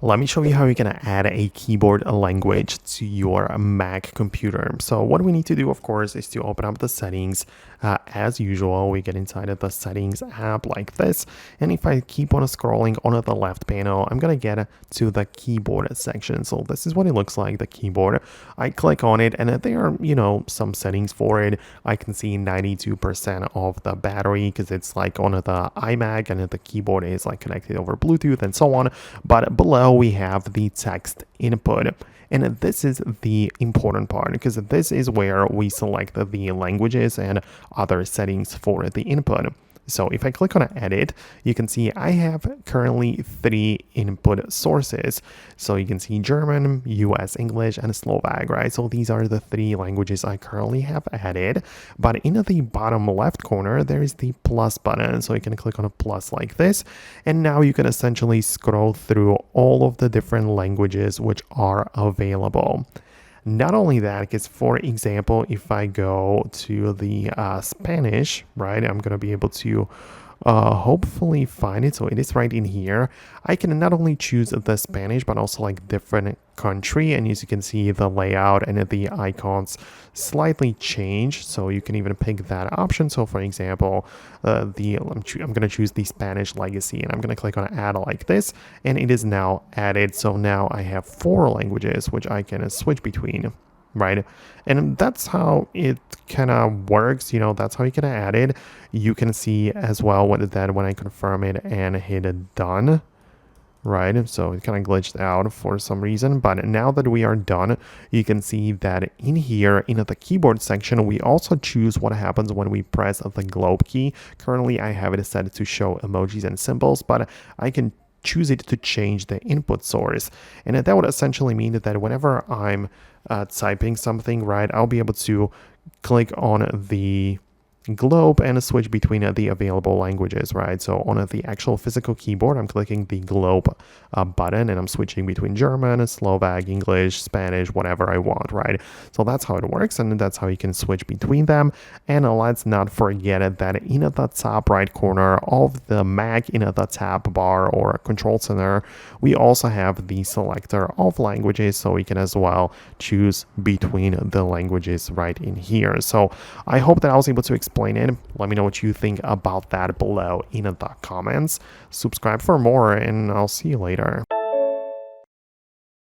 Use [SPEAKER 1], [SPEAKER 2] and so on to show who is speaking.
[SPEAKER 1] Let me show you how you can add a keyboard language to your Mac computer. So what we need to do, of course, is to open up the settings. As usual, we get inside of the settings app like this. And if I keep on scrolling on the left panel, I'm going to get to the keyboard section. So this is what it looks like, the keyboard. I click on it and there are, some settings for it. I can see 92% of the battery because it's like on the iMac and the keyboard is like connected over Bluetooth and so on. But below we have the text input. And this is the important part because this is where we select the languages and other settings for the input. So if I click on edit, you can see I have currently 3 input sources. So you can see German, US English, and Slovak, right? So these are the 3 languages I currently have added. But in the bottom left corner, there is the plus button. So you can click on a plus like this. And now you can essentially scroll through all of the different languages which are available. Not only that, because for example, if I go to the Spanish, right, I'm going to be able to hopefully find it. So it is right in here. I can not only choose the Spanish, but also like different country. And as you can see, the layout and the icons slightly change. So you can even pick that option. So for example, I'm going to choose the Spanish legacy and I'm going to click on add like this. And it is now added. So now I have 4 languages, which I can switch between. Right, and that's how it kind of works. That's how you can add it. You can see as well when I confirm it and hit done. Right, so it kind of glitched out for some reason, but now that we are done, you can see that in here in the keyboard section, we also choose what happens when we press the globe key. Currently, I have it set to show emojis and symbols, but I can choose it to change the input source. And that would essentially mean that whenever I'm typing something, right, I'll be able to click on the globe and switch between the available languages, right? So on the actual physical keyboard, I'm clicking the globe button and I'm switching between German, Slovak, English, Spanish, whatever I want, right? So that's how it works, and that's how you can switch between them. And let's not forget that in the top right corner of the Mac, in the tab bar or control center, we also have the selector of languages, so we can as well choose between the languages right in here. So I hope that I was able to explain it. Let me know what you think about that below in the comments. Subscribe for more, and I'll see you later.